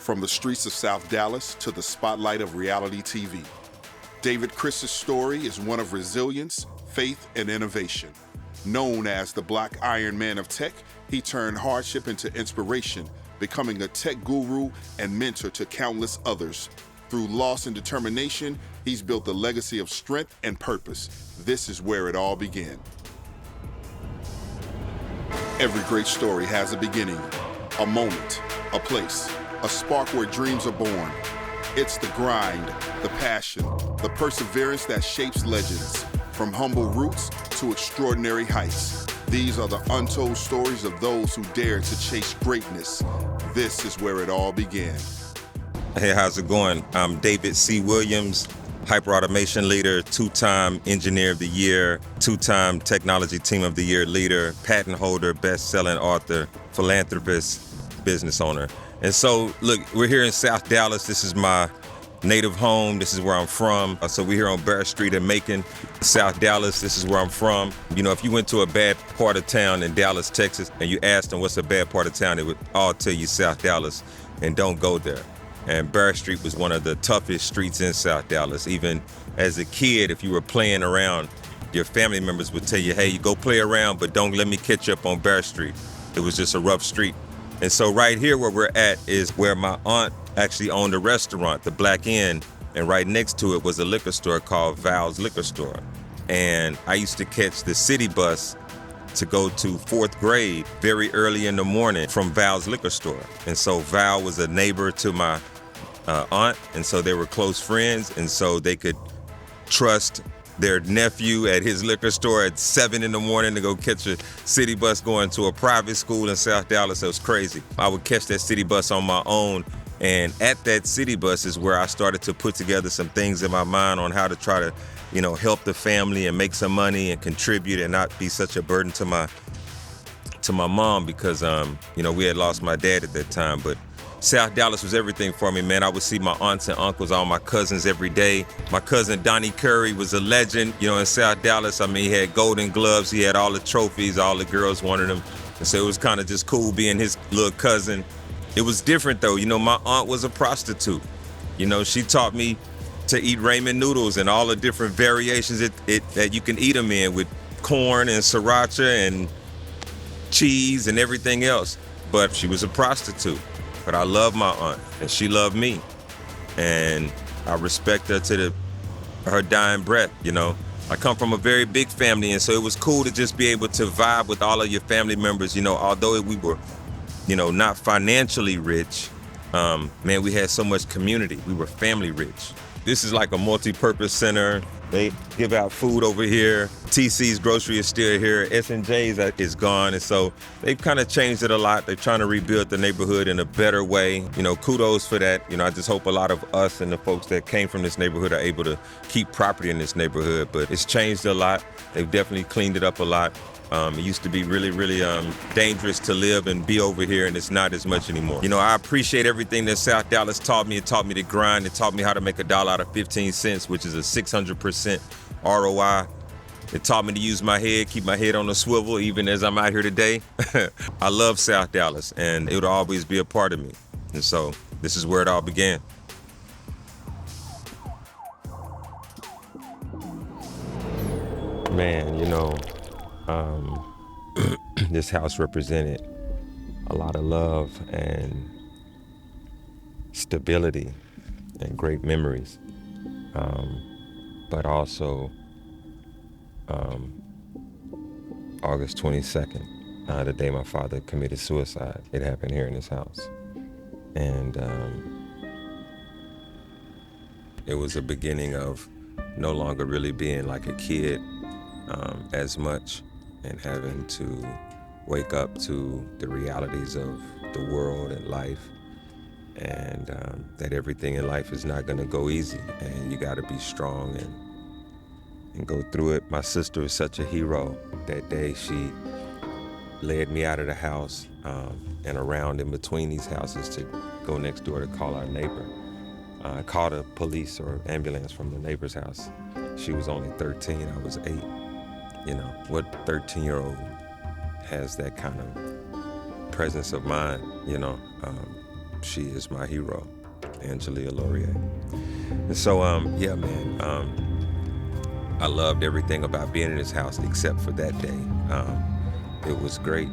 From the streets of South Dallas to the spotlight of reality TV, David Chris's story is one of resilience, faith, and innovation. Known as the Black Iron Man of tech, he turned hardship into inspiration, becoming a tech guru and mentor to countless others. Through loss and determination, he's built a legacy of strength and purpose. This is where it all began. Every great story has a beginning, a moment, a place, a spark where dreams are born. It's the grind, the passion, the perseverance that shapes legends. From humble roots to extraordinary heights. These are the untold stories of those who dared to chase greatness. This is where it all began. Hey, how's it going? I'm David C. Williams, hyperautomation leader, two-time engineer of the year, two-time technology team of the year leader, patent holder, best-selling author, philanthropist, business owner. And so, look, we're here in South Dallas. This is my native home. This is where I'm from. So we're here on Barrett Street in Macon, South Dallas. This is where I'm from. You know, if you went to a bad part of town in Dallas, Texas, and you asked them what's a bad part of town, they would all tell you South Dallas, and don't go there. And Barrett Street was one of the toughest streets in South Dallas. Even as a kid, if you were playing around, your family members would tell you, hey, you go play around, but don't let me catch you up on Barrett Street. It was just a rough street. And so right here where we're at is where my aunt actually owned a restaurant, the Black Inn, and right next to it was a liquor store called Val's Liquor Store. And I used to catch the city bus to go to fourth grade very early in the morning from Val's Liquor Store. And so Val was a neighbor to my aunt, and so they were close friends, and so they could trust their nephew at his liquor store at 7 in the morning to go catch a city bus going to a private school in South Dallas. It was crazy. I would catch that city bus on my own, and at that city bus is where I started to put together some things in my mind on how to try to, you know, help the family and make some money and contribute and not be such a burden to my mom because, you know, we had lost my dad at that time. But South Dallas was everything for me, man. I would see my aunts and uncles, all my cousins every day. My cousin Donnie Curry was a legend, you know, in South Dallas. I mean, he had golden gloves. He had all the trophies. All the girls wanted him. And so it was kind of just cool being his little cousin. It was different, though. You know, my aunt was a prostitute. You know, she taught me to eat ramen noodles and all the different variations that you can eat them in with corn and sriracha and cheese and everything else. But she was a prostitute. But I love my aunt, and she loved me. And I respect her to her dying breath, you know. I come from a very big family, and so it was cool to just be able to vibe with all of your family members, you know, although we were, you know, not financially rich, man, we had so much community. We were family rich. This is like a multi-purpose center. They give out food over here. TC's Grocery is still here. S&J's is gone. And so they've kind of changed it a lot. They're trying to rebuild the neighborhood in a better way. You know, kudos for that. You know, I just hope a lot of us and the folks that came from this neighborhood are able to keep property in this neighborhood. But it's changed a lot. They've definitely cleaned it up a lot. It used to be really, really dangerous to live and be over here, and it's not as much anymore. You know, I appreciate everything that South Dallas taught me. It taught me to grind. It taught me how to make $1 out of 15 cents, which is a 600% ROI. It taught me to use my head, keep my head on a swivel, even as I'm out here today. I love South Dallas, and it would always be a part of me. And so this is where it all began. Man, you know, this house represented a lot of love and stability and great memories, but also August 22nd, the day my father committed suicide, it happened here in this house. And it was a beginning of no longer really being like a kid as much, and having to wake up to the realities of the world and life, and that everything in life is not gonna go easy, and you gotta be strong and go through it. My sister was such a hero. That day she led me out of the house and around in between these houses to go next door to call our neighbor. I called a police or ambulance from the neighbor's house. She was only 13, I was 8. You know, what 13-year-old has that kind of presence of mind, you know? she is my hero, Angelia Laurier. And so, yeah, man, I loved everything about being in his house except for that day. It was great,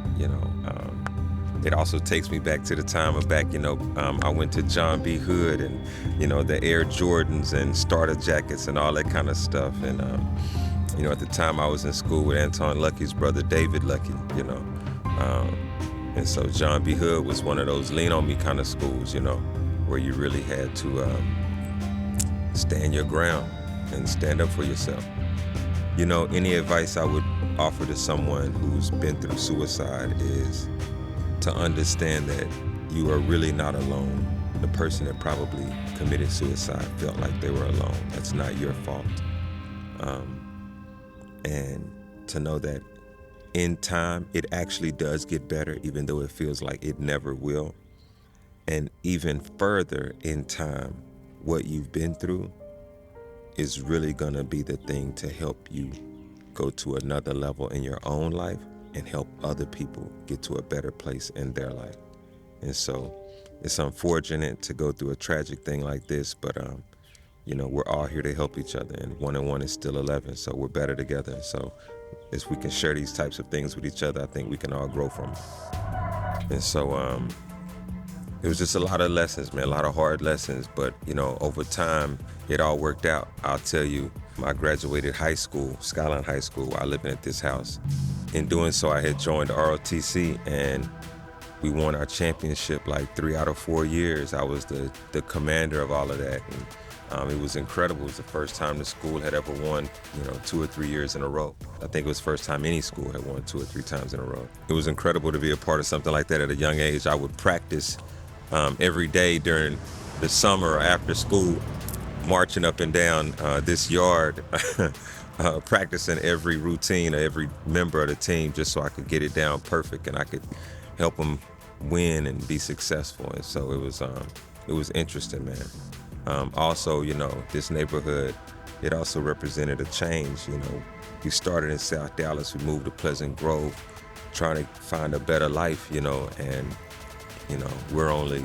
It also takes me back to the time of I went to John B. Hood and, the Air Jordans and starter jackets and all that kind of stuff. And, at the time I was in school with Anton Lucky's brother, David Lucky, And so John B. Hood was one of those lean on me kind of schools, where you really had to stand your ground and stand up for yourself. Any advice I would offer to someone who's been through suicide is to understand that you are really not alone. The person that probably committed suicide felt like they were alone. That's not your fault. And to know that in time, it actually does get better, even though it feels like it never will. And even further in time, what you've been through is really gonna be the thing to help you go to another level in your own life and help other people get to a better place in their life. And so it's unfortunate to go through a tragic thing like this, but we're all here to help each other, and 1 and 1 is still 11, so we're better together. So if we can share these types of things with each other, I think we can all grow from it. And so it was just a lot of lessons, man, a lot of hard lessons, but over time, it all worked out. I'll tell you, I graduated high school, Skyline High School, while living at this house. In doing so, I had joined the ROTC, and we won our championship like 3 out of 4 years. I was the commander of all of that, and it was incredible. It was the first time the school had ever won, 2 or 3 years in a row. I think it was the first time any school had won 2 or 3 times in a row. It was incredible to be a part of something like that at a young age. I would practice every day during the summer or after school, marching up and down this yard, practicing every routine of every member of the team just so I could get it down perfect and I could help them win and be successful. And so it was interesting, man. Also, this neighborhood, it also represented a change. We started in South Dallas, we moved to Pleasant Grove, trying to find a better life, and we're only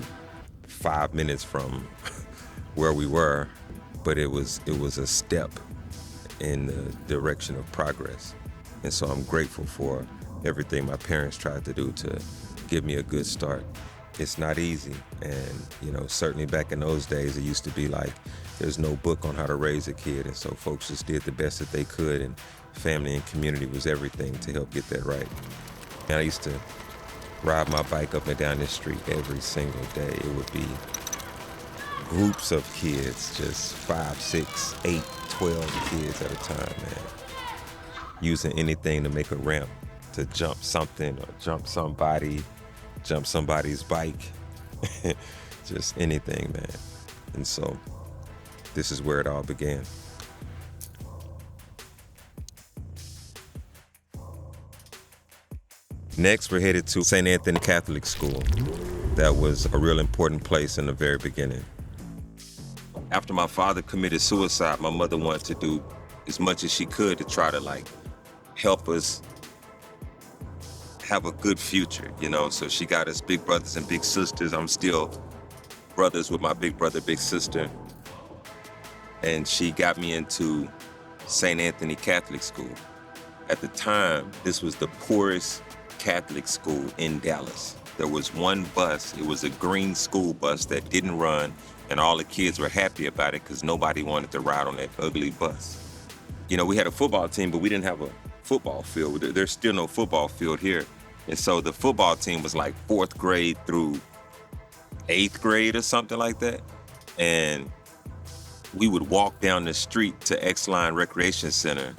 5 minutes from where we were, but it was a step in the direction of progress. And so I'm grateful for everything my parents tried to do to give me a good start. It's not easy, and certainly back in those days, it used to be like there's no book on how to raise a kid, and so folks just did the best that they could, and family and community was everything to help get that right. And I used to ride my bike up and down this street every single day. It would be groups of kids, just 5, 6, 8, 12 kids at a time, man, using anything to make a ramp, to jump something or jump somebody's bike, just anything, man. And so this is where it all began. Next, we're headed to St. Anthony Catholic School. That was a real important place in the very beginning. After my father committed suicide, my mother wanted to do as much as she could to try to help us have a good future, So she got us big brothers and big sisters. I'm still brothers with my big brother, big sister. And she got me into St. Anthony Catholic School. At the time, this was the poorest Catholic school in Dallas. There was one bus. It was a green school bus that didn't run, and all the kids were happy about it because nobody wanted to ride on that ugly bus. We had a football team, but we didn't have a football field. There's still no football field here. And so the football team was like 4th grade through 8th grade or something like that. And we would walk down the street to X-Line Recreation Center,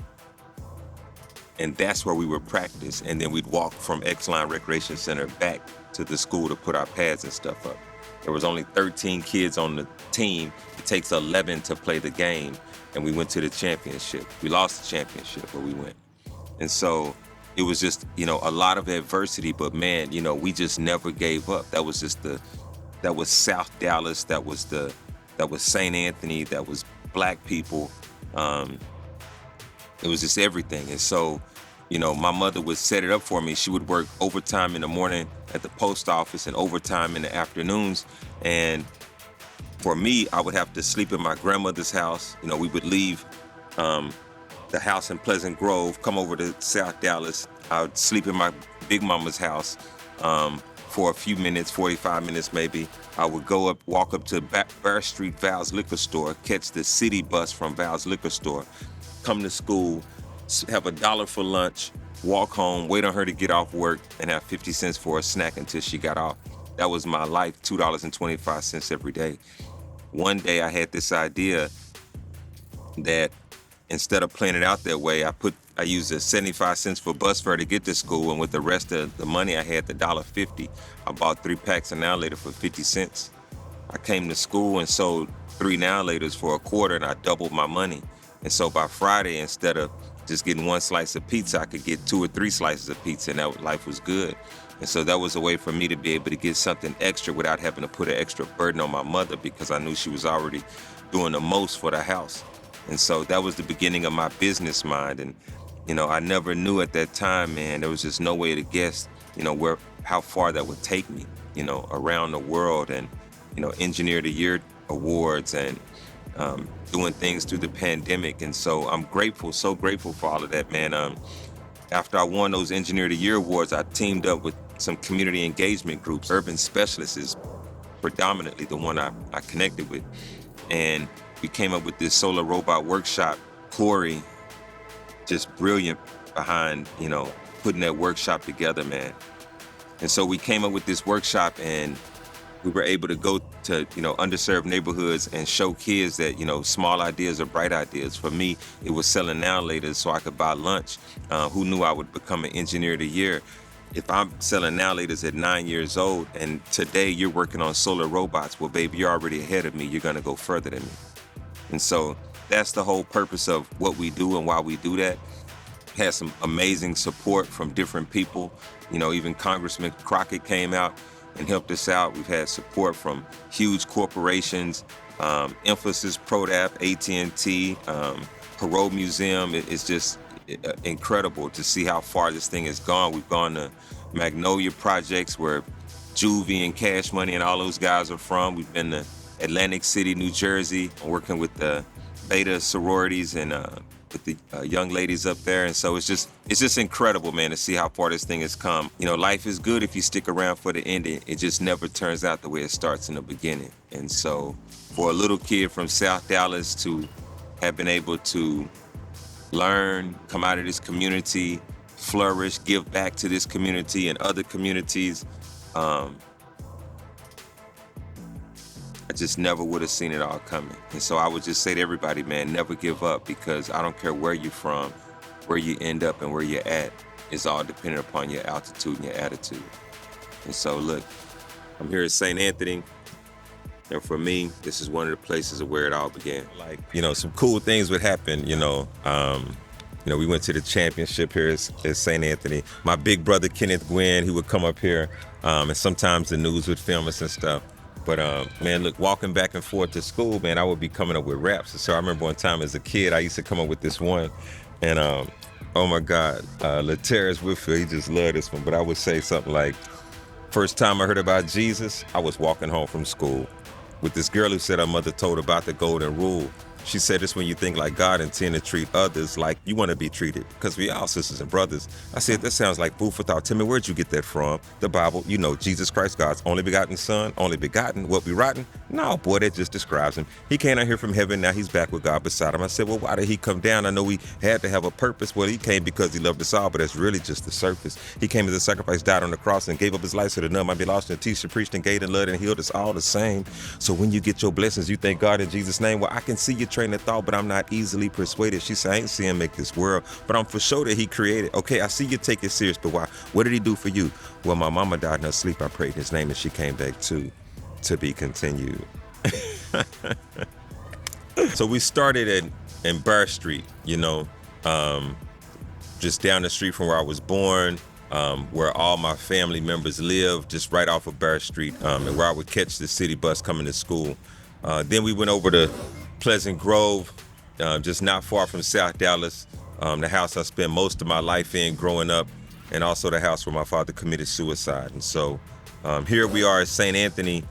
and that's where we would practice. And then we'd walk from X-Line Recreation Center back to the school to put our pads and stuff up. There was only 13 kids on the team. It takes 11 to play the game. And we went to the championship. We lost the championship, but we went. And so it was just, a lot of adversity, but man, we just never gave up. That was that was South Dallas. That was St. Anthony. That was black people. It was just everything. And so My mother would set it up for me. She would work overtime in the morning at the post office and overtime in the afternoons. And for me, I would have to sleep in my grandmother's house. We would leave the house in Pleasant Grove, come over to South Dallas. I would sleep in my big mama's house for a few minutes, 45 minutes maybe. I would walk up to Bear Street Val's Liquor Store, catch the city bus from Val's Liquor Store, come to school, have $1 for lunch, walk home, wait on her to get off work, and have 50 cents for a snack until she got off. That was my life, $2.25 every day. One day I had this idea that instead of playing it out that way, I used the 75 cents for bus fare to get to school, and with the rest of the money I had, the $1.50, I bought 3 packs of Now Later for 50 cents. I came to school and sold 3 Now Laters for $0.25, and I doubled my money. And so by Friday, instead of just getting 1 slice of pizza, I could get 2 or 3 slices of pizza, and life was good. And so that was a way for me to be able to get something extra without having to put an extra burden on my mother, because I knew she was already doing the most for the house. And so that was the beginning of my business mind. And, I never knew at that time, man, there was just no way to guess, how far that would take me, around the world, and, Engineer of the Year awards, and doing things through the pandemic. And so I'm so grateful for all of that, man. After I won those Engineer of the Year awards, I teamed up with some community engagement groups. Urban Specialists is predominantly the one I connected with. And we came up with this solar robot workshop. Corey, just brilliant behind, putting that workshop together, man. And so we came up with this workshop, and we were able to go to, underserved neighborhoods and show kids that, small ideas are bright ideas. For me, it was selling Now Laters so I could buy lunch. Who knew I would become an Engineer of the Year? If I'm selling Now Laters at 9 years old, and today you're working on solar robots, well, baby, you're already ahead of me. You're going to go further than me. And so that's the whole purpose of what we do and why we do that. Had some amazing support from different people. Even Congressman Crockett came out and helped us out. We've had support from huge corporations, Emphasis, Prodap, AT&T, Parole Museum. It's just incredible to see how far this thing has gone. We've gone to Magnolia Projects, where Juvie and Cash Money and all those guys are from. We've been to Atlantic City, New Jersey, working with the Beta sororities and with the young ladies up there. And so it's just incredible, man, to see how far this thing has come. Life is good if you stick around for the ending. It just never turns out the way it starts in the beginning. And so for a little kid from South Dallas to have been able to learn, come out of this community, flourish, give back to this community and other communities, I just never would have seen it all coming. And so I would just say to everybody, man, never give up, because I don't care where you're from, where you end up and where you're at. It's all dependent upon your altitude and your attitude. And so look, I'm here at St. Anthony. And for me, this is one of the places of where it all began. Some cool things would happen, we went to the championship here at St. Anthony. My big brother, Kenneth Gwynn, he would come up here, and sometimes the news would film us and stuff. But, man, look, walking back and forth to school, man, I would be coming up with raps. And so I remember one time as a kid, I used to come up with this one. And, oh, my God, Laterrence Whitfield, he just loved this one. But I would say something like, first time I heard about Jesus, I was walking home from school with this girl who said her mother told about the golden rule. She said this: when you think like God, intend to treat others like you want to be treated, because we all sisters and brothers. I said, that sounds like food for thought. Tell me, where'd you get that from? The Bible, Jesus Christ, God's only begotten Son, only begotten. What, we rotten? No, boy, that just describes him. He came out here from heaven, now he's back with God beside him. I said, well, why did he come down? I know he had to have a purpose. Well, he came because he loved us all, but that's really just the surface. He came as a sacrifice, died on the cross, and gave up his life so that none might be lost, and teached and preached and gave and loved and healed us all the same. So when you get your blessings, you thank God in Jesus' name. Well, I can see your train of thought, but I'm not easily persuaded. She said, I ain't see him make this world, but I'm for sure that he created. Okay, I see you take it serious, but why? What did he do for you? Well, my mama died in her sleep. I prayed his name, and she came back to be continued. So we started in Burr Street, just down the street from where I was born, where all my family members live, just right off of Burr Street, and where I would catch the city bus coming to school. Then we went over to Pleasant Grove, just not far from South Dallas, the house I spent most of my life in growing up, and also the house where my father committed suicide. And so here we are at St. Anthony.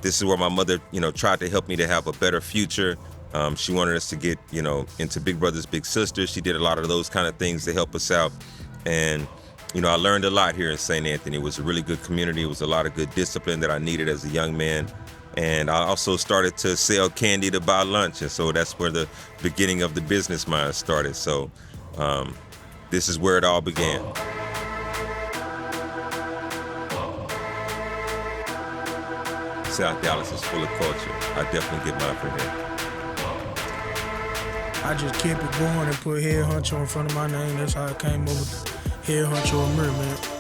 This is where my mother, tried to help me to have a better future. She wanted us to get, into Big Brothers Big Sisters. She did a lot of those kind of things to help us out. And, I learned a lot here in St. Anthony. It was a really good community. It was a lot of good discipline that I needed as a young man. And I also started to sell candy to buy lunch. And so that's where the beginning of the business mind started. So this is where it all began. South Dallas is full of culture. I definitely get mine from here. I just kept it going and put Head Honcho in front of my name. That's how I came up with Head Honcho and Mirror, man.